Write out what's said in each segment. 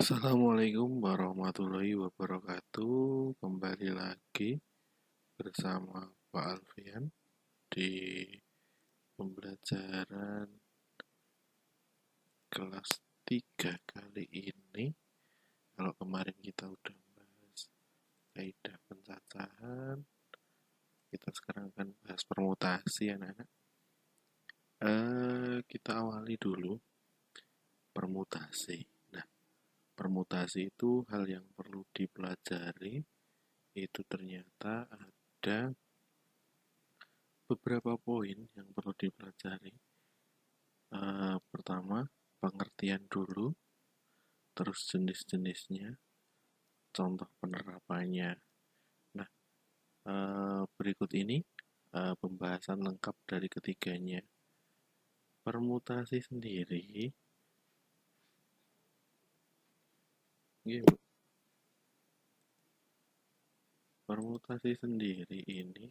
Assalamualaikum warahmatullahi wabarakatuh. Kembali lagi bersama Pak Alfian di pembelajaran kelas 3 kali ini. Kalau kemarin kita udah bahas kaidah pencacahan, kita sekarang akan bahas permutasi anak-anak. Kita awali dulu permutasi. Nah, permutasi itu hal yang perlu dipelajari. Itu ternyata ada beberapa poin yang perlu dipelajari. Pertama, pengertian dulu, terus jenis-jenisnya, contoh penerapannya. Nah, berikut ini pembahasan lengkap dari ketiganya. Permutasi sendiri, permutasi sendiri ini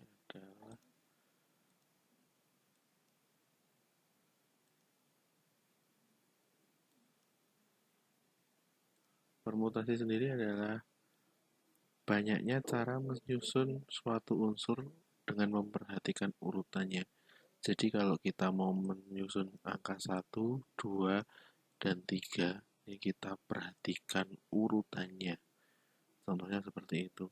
adalah banyaknya cara menyusun suatu unsur dengan memperhatikan urutannya. Jadi kalau kita mau menyusun angka 1, 2, dan 3, ya kita perhatikan urutannya. Contohnya seperti itu.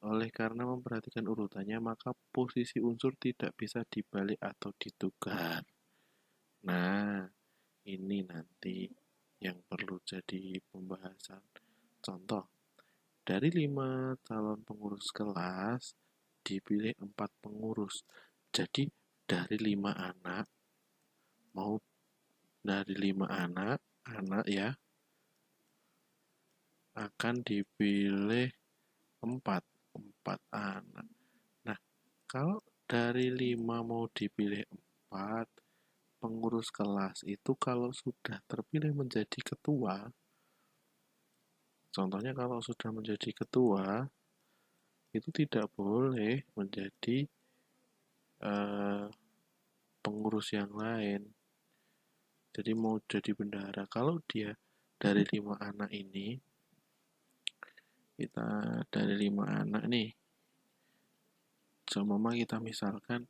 Oleh karena memperhatikan urutannya, maka posisi unsur tidak bisa dibalik atau ditukar. Nah, ini nanti yang perlu jadi pembahasan. Contoh, dari 5 calon pengurus kelas, dipilih 4 pengurus. Jadi, dari 5 anak, anak ya, akan dipilih 4 anak. Nah, kalau dari 5 mau dipilih 4 pengurus kelas itu kalau sudah terpilih menjadi ketua, contohnya kalau sudah menjadi ketua, itu tidak boleh menjadi pengurus yang lain. Jadi mau jadi bendahara, kalau dia dari 5 anak ini, kita dari 5 anak nih, seumpama kita misalkan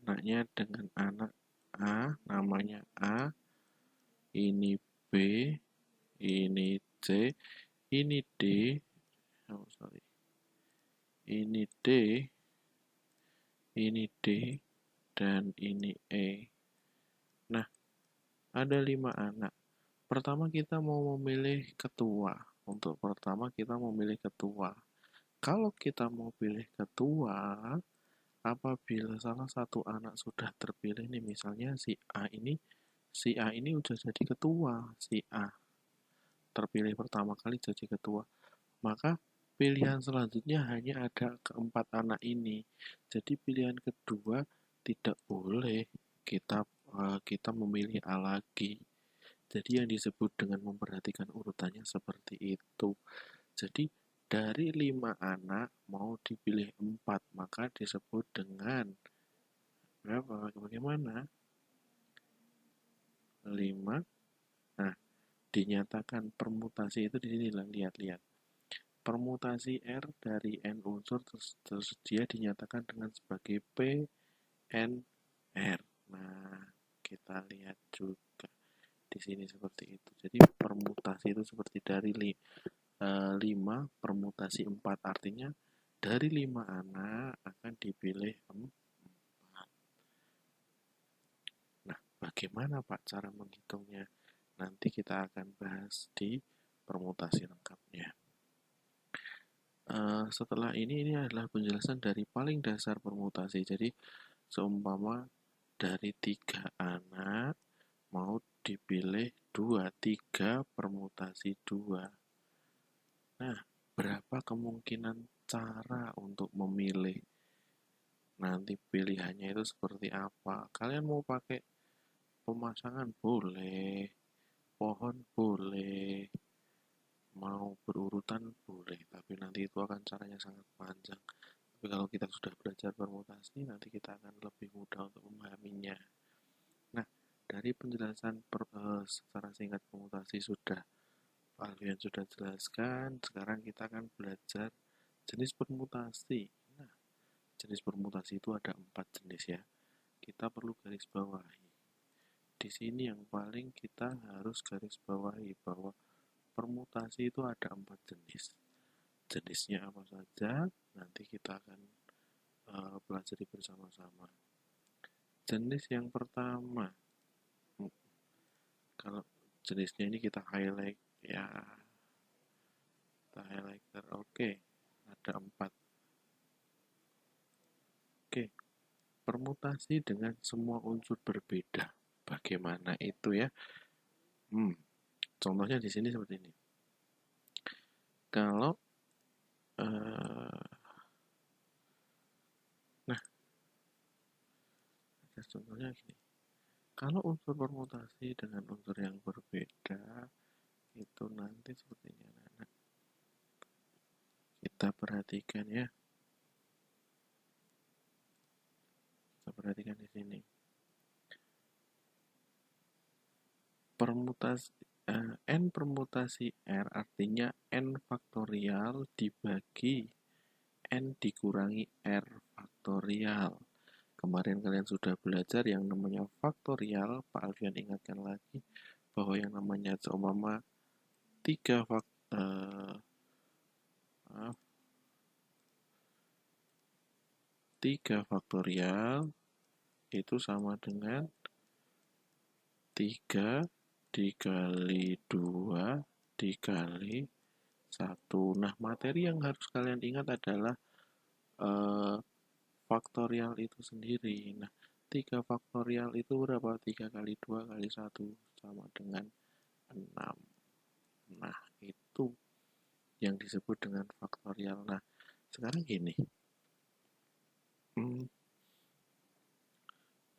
anaknya dengan anak A, namanya A, ini B, ini C, ini D, ini D, ini D, dan ini E. Nah, ada 5 anak. Pertama kita mau memilih ketua. Untuk pertama kita memilih ketua. Kalau kita mau pilih ketua, apabila salah satu anak sudah terpilih nih, misalnya si A ini udah jadi ketua, si A terpilih pertama kali jadi ketua, maka pilihan selanjutnya hanya ada keempat anak ini. Jadi pilihan kedua tidak boleh kita memilih A lagi. Jadi yang disebut dengan memperhatikan urutannya seperti itu. Jadi dari 5 anak mau dipilih 4, maka disebut dengan berapa? Bagaimana? 5. Nah, dinyatakan permutasi itu di sini, lihat-lihat. Permutasi R dari N unsur tersedia dinyatakan dengan sebagai P N R. Nah, kita lihat juga di sini seperti itu. Jadi permutasi itu seperti dari 5 permutasi 4, artinya dari 5 anak akan dipilih 4. Nah, bagaimana Pak cara menghitungnya? Nanti kita akan bahas di permutasi lengkapnya. Setelah ini adalah penjelasan dari paling dasar permutasi. Jadi seumpama dari 3 anak mau dipilih 2, 3 permutasi 2. Nah, berapa kemungkinan cara untuk memilih? Nanti pilihannya itu seperti apa? Kalian mau pakai pemasangan boleh, pohon boleh, mau berurutan boleh, tapi nanti itu akan caranya sangat panjang. Tapi kalau kita sudah belajar permutasi, nanti kita akan lebih mudah untuk memahaminya. Nah, dari penjelasan secara singkat permutasi sudah Alfian sudah jelaskan, sekarang kita akan belajar jenis permutasi. Nah, jenis permutasi itu ada 4 jenis ya. Kita perlu garis bawahi. Di sini yang paling kita harus garis bawahi bahwa permutasi itu ada 4 jenis. Jenisnya apa saja? Nanti kita akan pelajari bersama-sama. Jenis yang pertama, kalau jenisnya ini kita highlight ya, kita highlighter. Oke, ada 4. Oke, permutasi dengan semua unsur berbeda. Bagaimana itu ya? Contohnya di sini seperti ini. Kalau contohnya gini. Kalau unsur permutasi dengan unsur yang berbeda itu nanti seperti ini anak-anak. Kita perhatikan ya. Kita perhatikan di sini. N permutasi R artinya N faktorial dibagi N dikurangi R faktorial. Kemarin kalian sudah belajar yang namanya faktorial. Pak Alfian ingatkan lagi bahwa yang namanya seumpama 3 faktorial itu sama dengan 3 dikali 2 dikali 1. Nah, materi yang harus kalian ingat adalah faktorial itu sendiri. Nah, 3 faktorial itu berapa? 3 kali 2 kali 1 sama dengan 6. Nah, itu yang disebut dengan faktorial. Nah, sekarang gini.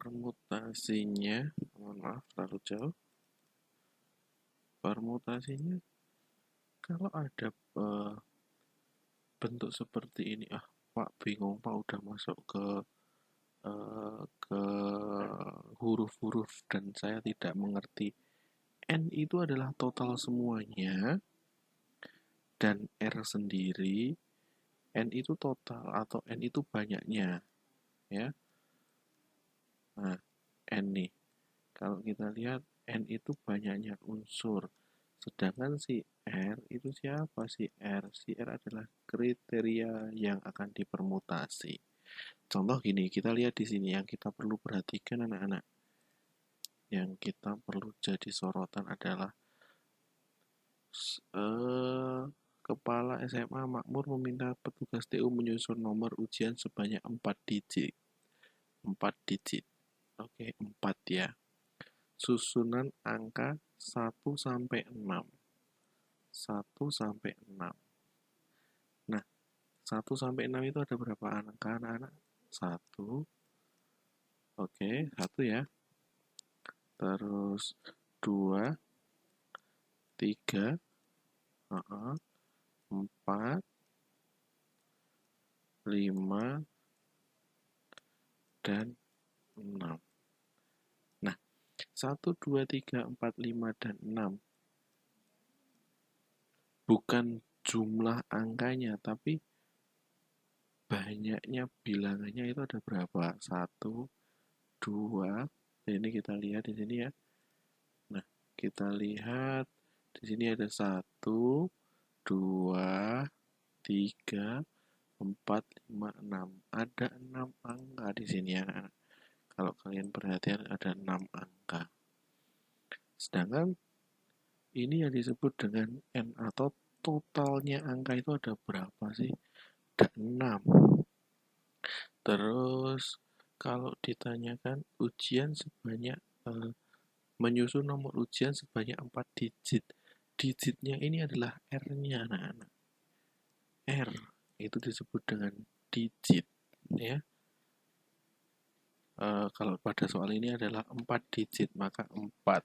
Permutasinya, mohon maaf terlalu jauh. Permutasinya kalau ada bentuk seperti ini, Pak bingung Pak, udah masuk ke huruf-huruf dan saya tidak mengerti. N itu adalah total semuanya dan R sendiri. N itu total atau N itu banyaknya ya. Nah, N nih, kalau kita lihat N itu banyaknya unsur, sedangkan si R itu siapa? Si R adalah kriteria yang akan dipermutasi. Contoh gini, kita lihat di sini yang kita perlu perhatikan anak-anak. Yang kita perlu jadi sorotan adalah Kepala SMA Makmur meminta petugas TU menyusun nomor ujian sebanyak 4 digit. 4 digit. Oke, 4 ya. Susunan angka 1 sampai 6. 1 sampai 6. Nah, 1 sampai 6 itu ada berapa angka anak-anak? 1. Oke, 1 ya. Terus 2, 3, 4, 5, dan 6. Nah, 1, 2, 3, 4, 5, dan 6 bukan jumlah angkanya, tapi banyaknya bilangannya itu ada berapa? 1, 2, ini kita lihat di sini ya. Nah, kita lihat di sini ada 1, 2, 3, 4, 5, 6. Ada 6 angka di sini ya. Kalau kalian perhatikan ada 6 angka. Sedangkan ini yang disebut dengan N atau totalnya angka itu ada berapa sih? Ada 6. Terus kalau ditanyakan ujian sebanyak menyusun nomor ujian sebanyak 4 digit. Digitnya ini adalah R-nya anak-anak. R itu disebut dengan digit ya. Kalau pada soal ini adalah 4 digit, maka 4.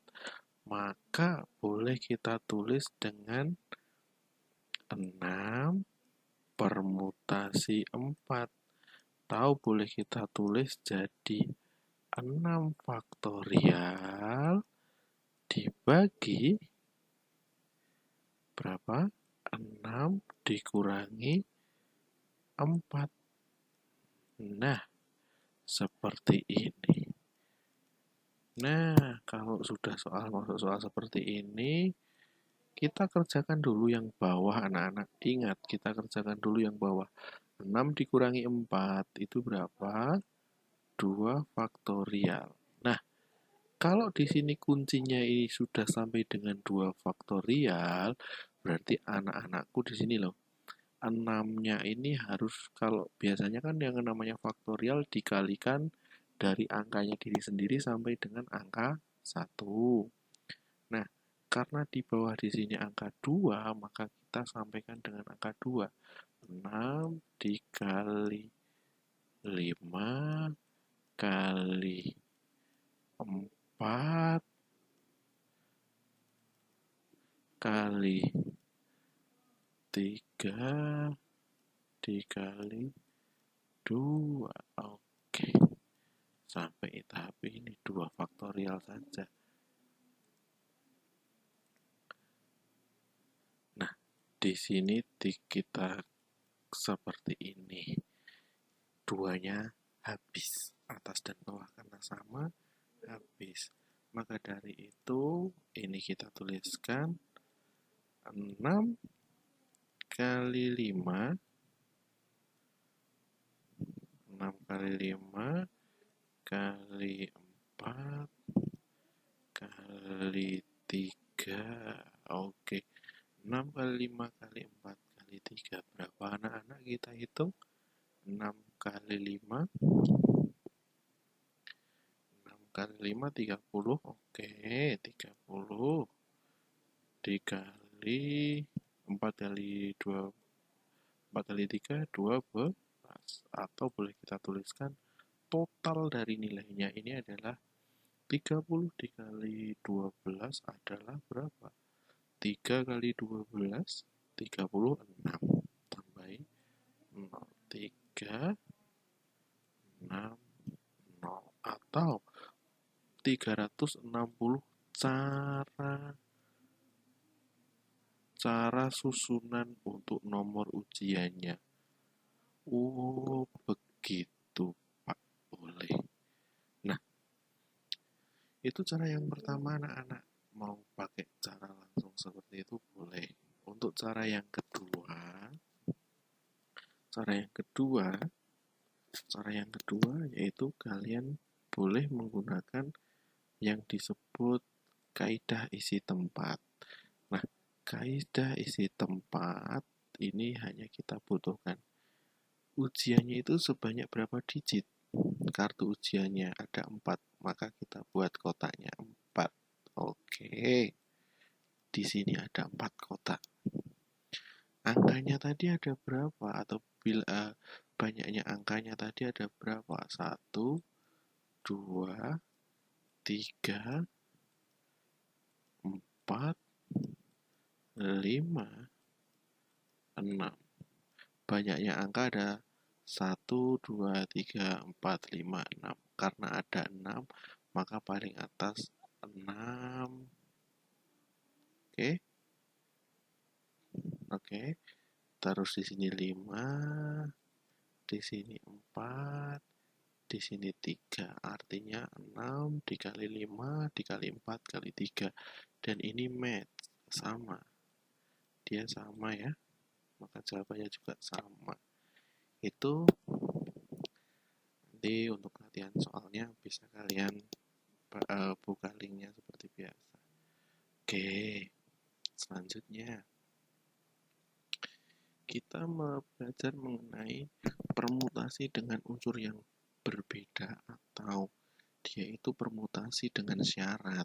Maka boleh kita tulis dengan 6 permutasi 4. Tahu boleh kita tulis jadi 6 faktorial dibagi Berapa? 6 dikurangi 4. Nah, seperti ini. Nah, kalau sudah masuk soal seperti ini, kita kerjakan dulu yang bawah, anak-anak. Ingat, kita kerjakan dulu yang bawah. 6 dikurangi 4, itu berapa? 2 faktorial. Nah, kalau di sini kuncinya ini sudah sampai dengan 2 faktorial, berarti anak-anakku di sini loh. 6-nya ini harus, kalau biasanya kan yang namanya faktorial dikalikan dari angkanya diri sendiri sampai dengan angka 1. Nah, karena di bawah di sini angka 2, maka kita sampaikan dengan angka 2. 6 dikali 5 kali 4 kali 3 dikali 2. Oke. Sampai tahap ini 2 faktorial saja. Nah, di sini kita seperti ini. 2-nya habis. Atas dan bawah karena sama, habis. Maka dari itu, ini kita tuliskan 6 kali 5. 6 kali 5 kali 4 kali 3. Oke. 6 kali 5 kali 4 kali 3. Berapa anak-anak kita hitung? 6 kali 5. 6 kali 5, 30. Oke, 30. Dikali 4 kali 2. 4 kali 3, 12. Atau boleh kita tuliskan total dari nilainya ini adalah 30 dikali 12 adalah berapa? 3 kali 12, 36. Tambahin 0, 3, 6, 0. Atau 360 cara susunan untuk nomor ujiannya. Oh, begitu, Pak. Boleh. Nah, itu cara yang pertama, anak-anak. Mau pakai cara langsung seperti itu boleh. Untuk cara yang kedua yaitu kalian boleh menggunakan yang disebut kaidah isi tempat. Nah, kaidah isi tempat ini hanya kita butuhkan ujiannya itu sebanyak berapa digit. Kartu ujiannya ada 4, maka kita buat kotaknya 4. Oke. Di sini ada 4 kotak. Angkanya tadi ada berapa? Atau bila banyaknya angkanya tadi ada berapa? 1, 2, 3, 4, 5, 6. Banyaknya angka ada 1, 2, 3, 4, 5, 6. Karena ada 6, maka paling atas 6. Oke. Oke. Terus di sini 5, di sini 4, di sini 3. Artinya 6 dikali 5 dikali 4 kali 3. Dan ini match, sama. Dia sama ya. Maka jawabannya juga sama. Itu nanti untuk latihan soalnya bisa kalian buka linknya seperti biasa. Oke, selanjutnya kita belajar mengenai permutasi dengan unsur yang berbeda atau dia itu permutasi dengan syarat.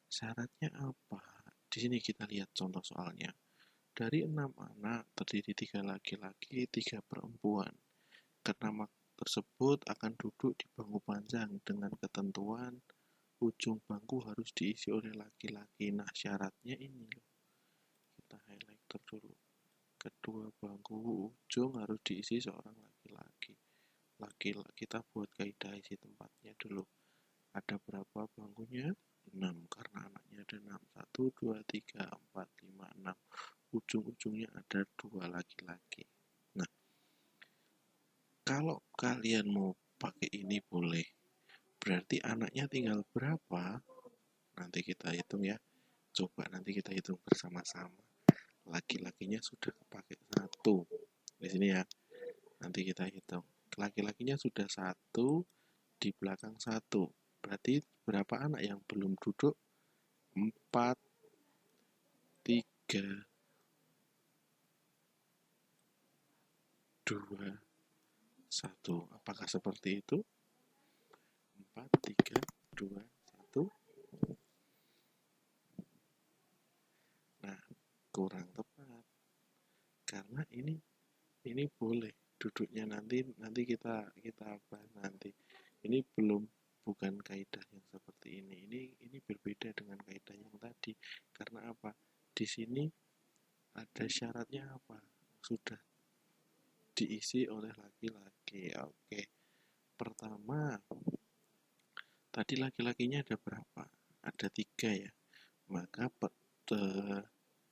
Syaratnya apa? Di sini kita lihat contoh soalnya. Dari 6 anak terdiri 3 laki-laki, 3 perempuan. Keenam tersebut akan duduk di bangku panjang dengan ketentuan ujung bangku harus diisi oleh laki-laki. Nah, syaratnya ini loh. Kita highlighter dulu. Kedua bangku ujung harus diisi seorang laki-laki. Kita buat kaidah isi tempatnya dulu. Ada berapa bangkunya? 6 karena anaknya ada 6. 1, 2, 3, 4, 5, 6. Ujung-ujungnya ada 2 laki-laki. Nah, kalau kalian mau pakai ini boleh. Berarti anaknya tinggal berapa? Nanti kita hitung ya. Coba nanti kita hitung bersama-sama. Laki-lakinya sudah pakai 1. Di sini ya. Nanti kita hitung. Laki-lakinya sudah 1, di belakang 1. Berarti berapa anak yang belum duduk? 4, 3, 2, 1. Apakah seperti itu? 4, 3, 2, 1. Nah, kurang tepat. Karena ini boleh duduknya nanti kita bahas nanti. Ini bukan kaidah yang seperti ini. Ini berbeda dengan kaidah yang tadi. Karena apa? Di sini ada syaratnya apa? Sudah diisi oleh laki-laki. Oke. Pertama, tadi laki-lakinya ada berapa? Ada 3 ya. Maka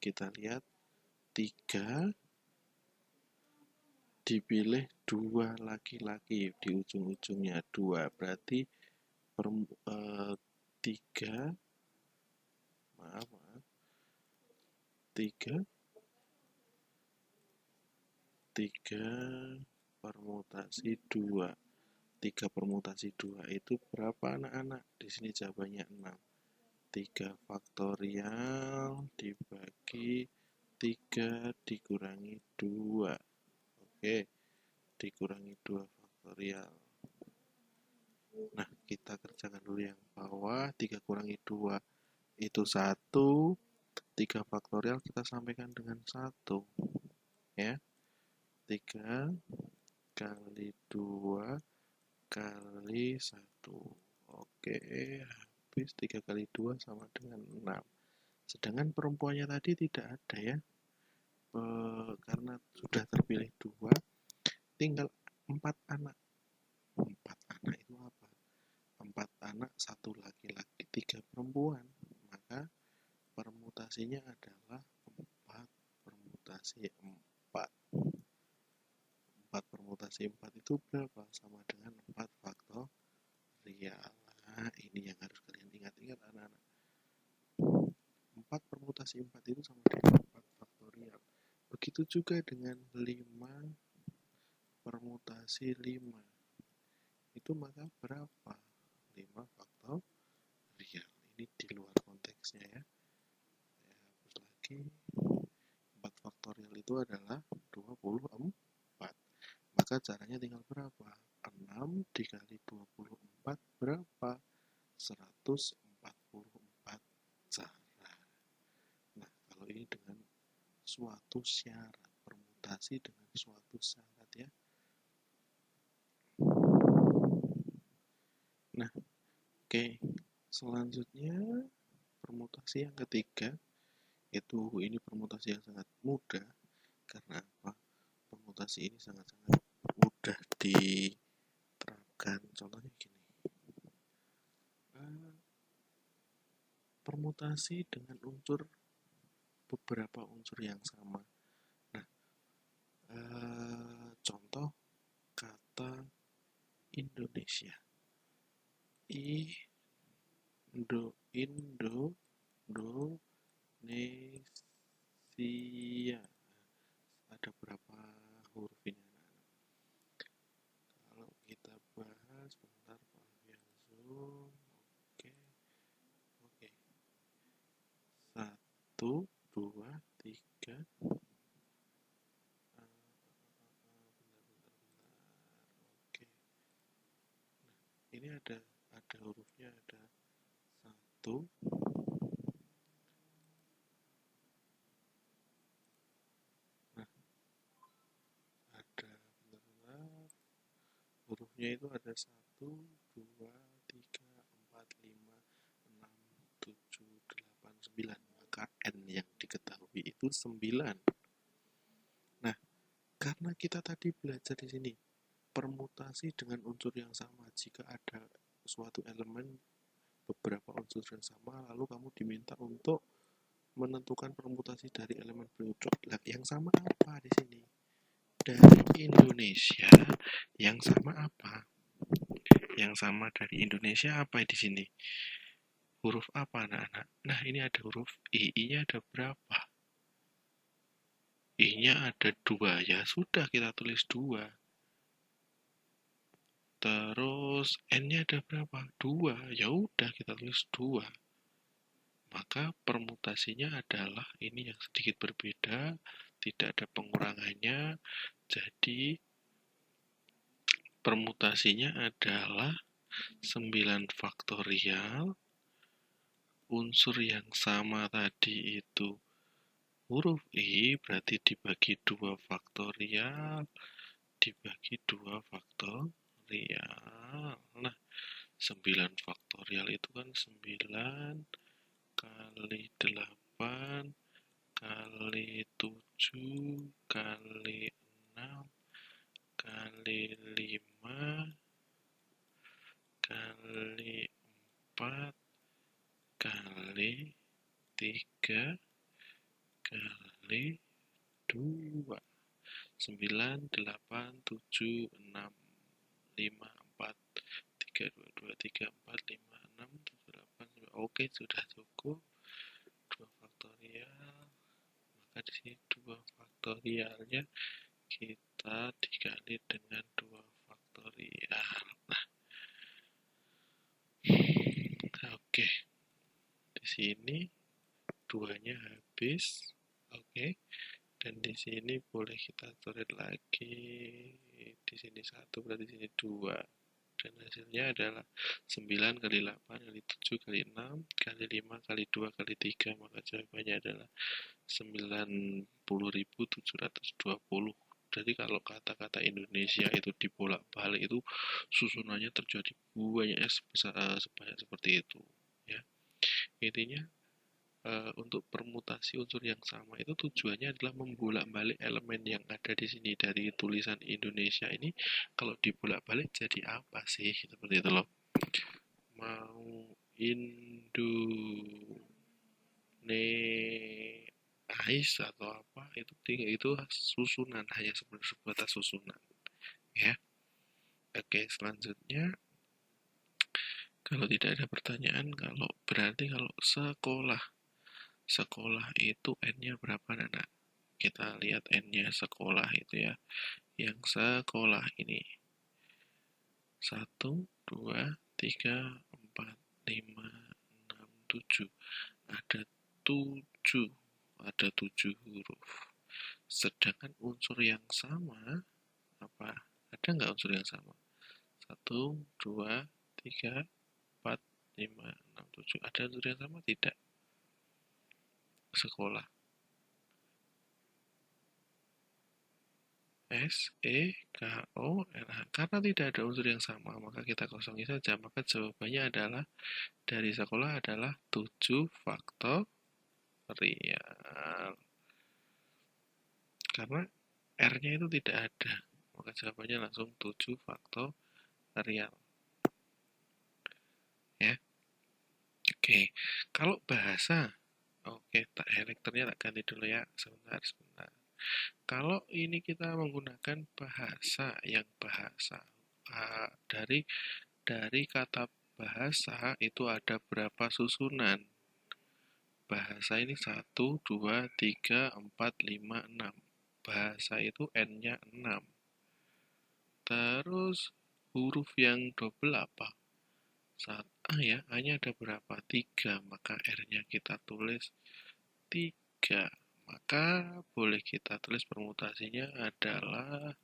kita lihat 3 dipilih 2 laki-laki di ujung-ujungnya 2. Berarti 3 permutasi 2. 3 permutasi 2 itu berapa anak-anak? Di sini jawabannya 6. 3 faktorial dibagi 3 dikurangi 2. Oke, dikurangi 2 faktorial. Nah, kita kerjakan dulu yang bawah. 3 kurangi 2 itu 1. 3 faktorial kita sampaikan dengan 1. Ya. 3 kali 2 kali 1. Oke, habis 3 kali 2 sama dengan 6. Sedangkan perempuannya tadi tidak ada ya. Karena sudah terpilih 2, tinggal 4 anak. 4 anak itu apa? 4 anak, 1 laki-laki, 3 perempuan. Maka permutasinya adalah 4 permutasi 4. 4 permutasi 4 itu berapa? Sama dengan 4 faktorial. Nah, ini yang harus kalian ingat-ingat anak-anak. 4 permutasi 4 itu sama dengan 4 faktorial. Begitu juga dengan 5 permutasi 5. Itu maka berapa? 5 faktorial. Ini di luar konteksnya ya. Saya hapus lagi. 4 faktorial itu adalah 24. Maka caranya tinggal berapa? 6 dikali 24 berapa? 144 cara. Nah, kalau ini dengan suatu syarat, permutasi dengan suatu syarat ya. Nah, oke. Selanjutnya permutasi yang ketiga, ini permutasi yang sangat mudah. Karena apa? Permutasi ini sangat-sangat mudah diterapkan. Contohnya gini. Permutasi dengan beberapa unsur yang sama. Nah, contoh kata Indonesia. Indonesia. Ada berapa huruf ini anak-anak? Kalau kita bahas, bentar Pak Alfian zoom. Oke. 1, 2, 3. Oke. Nah, ini ada hurufnya, ada 1. Nah, ada hurufnya itu ada 1, 2, 3, 4, 5, 6, 7, 8, 9. Maka N yang diketahui itu 9. Nah, karena kita tadi belajar di sini permutasi dengan unsur yang sama, jika ada suatu elemen beberapa unsur yang sama, lalu kamu diminta untuk menentukan permutasi dari elemen berikut. Nah, yang sama apa di sini? Dari Indonesia, yang sama apa? Yang sama dari Indonesia apa di sini? Huruf apa, anak-anak? Nah, ini ada huruf I. I-nya ada berapa? I-nya ada 2. Ya sudah, kita tulis 2. Terus N-nya ada berapa? 2. Ya udah, kita tulis 2. Maka permutasinya adalah ini yang sedikit berbeda, tidak ada pengurangannya. Jadi permutasinya adalah 9 faktorial. Unsur yang sama tadi itu huruf I, berarti dibagi 2 faktorial, dibagi 2 faktorial. Nah, 9 faktorial itu kan 9 kali 8 kali 7 kali 6 kali 5 kali 4 kali 3 kali 2. 9, 8, 7, 6, 5, 4, 3, 2, 2, 3, 4, 5, 6, 7, 8, 9. Oke, sudah cukup. 2 faktorial. Maka di sini 2 faktorialnya kita dikali dengan 2 faktorial. Nah, oke. Di sini 2-nya habis. Oke. Dan di sini boleh kita coret lagi. Di sini 1, berarti di sini 2. Dan hasilnya adalah 9 kali 8 kali 7 kali 6 kali 5 kali 2 kali 3. Maka jawabannya adalah 90.720. Jadi kalau kata-kata Indonesia itu dibolak-balik itu susunannya terjadi sebanyak seperti itu. Ya. Intinya untuk permutasi unsur yang sama itu tujuannya adalah membolak-balik elemen yang ada di sini. Dari tulisan Indonesia ini kalau dibolak-balik jadi apa sih? Seperti itu loh. Mau Ais atau apa itu susunan, hanya sebatas susunan ya. Oke, selanjutnya kalau tidak ada pertanyaan, berarti kalau sekolah itu N-nya berapa, anak? Kita lihat N-nya sekolah itu ya. Yang sekolah ini 1, 2, 3, 4, 5, 6, 7. Ada 7. Ada 7 huruf. Sedangkan unsur yang sama apa? Ada nggak unsur yang sama? 1, 2, 3, 4, 5, 6, 7. Ada unsur yang sama? Tidak. Sekolah. S, E, K, O, L, H. Karena tidak ada unsur yang sama, maka kita kosongi saja. Maka jawabannya adalah dari sekolah adalah 7 faktorial. Karena R-nya itu tidak ada. Maka jawabannya langsung 7 faktorial. Ya. Oke. Kalau bahasa, oke, elektornya tak ganti dulu ya. Sebentar. Kalau ini kita menggunakan bahasa dari kata bahasa itu ada berapa susunan? Bahasa ini 1, 2, 3, 4, 5, 6. Bahasa itu N-nya 6. Terus huruf yang double apa? Ya, A-nya ada berapa? 3. Maka R-nya kita tulis 3. Maka boleh kita tulis permutasinya adalah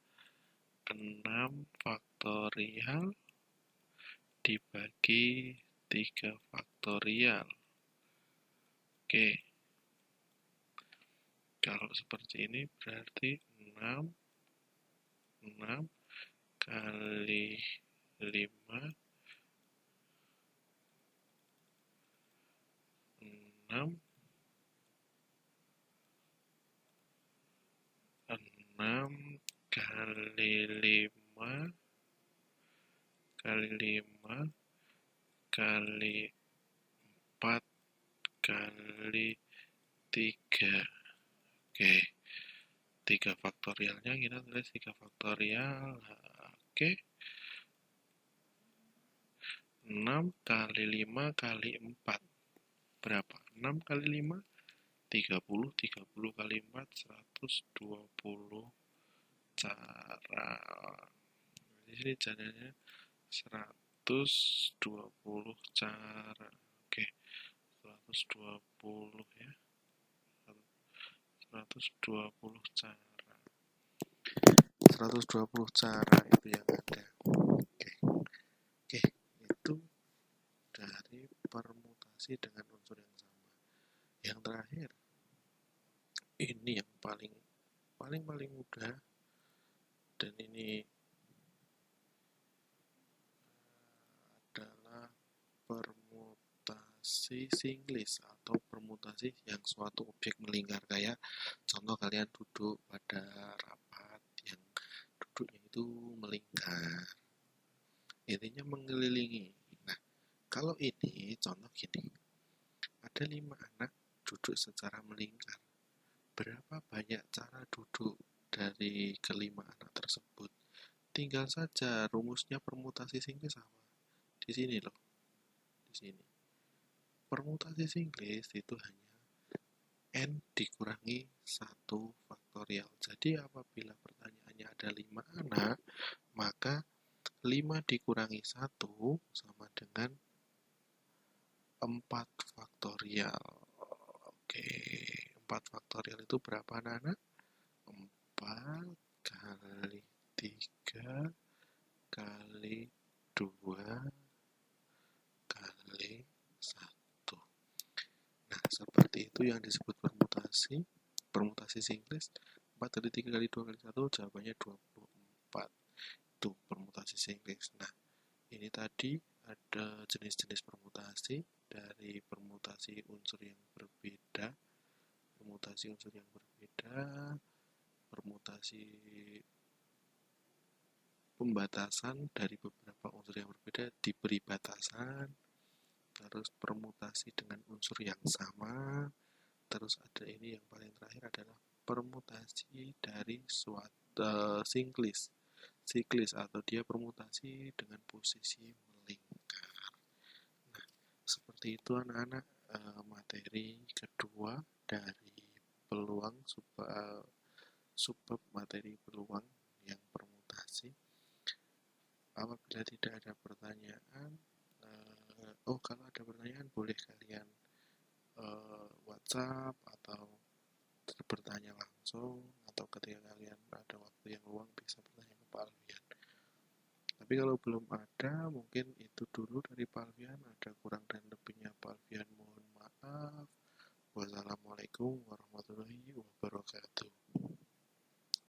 6 faktorial dibagi 3 faktorial. Oke. Kalau seperti ini berarti 6 kali 5 6 kali 5 kali kali 3. Oke, 3 faktorialnya kita tulis 3 faktorial. Oke, 6 kali 5 kali 4 berapa? 6 kali 5 30, 30 kali 4 120 cara. Di sini caranya 120 cara. Oke, 120 ya. 120 cara. 120 cara itu yang ada. Oke, itu dari permutasi dengan unsur yang sama. Yang terakhir, ini yang paling mudah, dan ini adalah permutasi singlis atau permutasi yang suatu objek melingkar. Kayak contoh, kalian duduk pada rapat yang duduknya itu melingkar, intinya mengelilingi. Nah, kalau ini contoh gini, ada 5 anak duduk secara melingkar. Berapa banyak cara duduk dari kelima anak tersebut? Tinggal saja rumusnya permutasi singlis sama. Di sini loh. Di sini. Permutasi singlis itu hanya n dikurangi 1 faktorial. Jadi apabila pertanyaannya ada 5 anak, maka 5 dikurangi 1 sama dengan 4 faktorial. Oke, 4 faktorial itu berapa anak-anak? 4 kali 3 kali 2 kali 1. Nah, seperti itu yang disebut permutasi singlis. 4 kali 3 kali 2 kali 1, jawabannya 24. Itu permutasi singlis. Nah, ini tadi ada jenis-jenis permutasi, dari permutasi unsur yang berbeda, permutasi pembatasan dari beberapa unsur yang berbeda diberi batasan, terus permutasi dengan unsur yang sama, terus ada ini yang paling terakhir adalah permutasi dari suatu siklis atau dia permutasi dengan posisi melingkar. Nah, seperti itu anak-anak, materi kedua dari peluang subbab materi peluang yang permutasi. Apabila tidak ada pertanyaan, kalau ada pertanyaan boleh kalian WhatsApp atau bertanya langsung, atau ketika kalian ada waktu yang luang bisa bertanya ke Pak Alfian. Tapi kalau belum ada, mungkin itu dulu dari Pak Alfian. Ada kurang dan lebihnya Pak Alfian mohon maaf. Wassalamualaikum warahmatullahi wabarakatuh.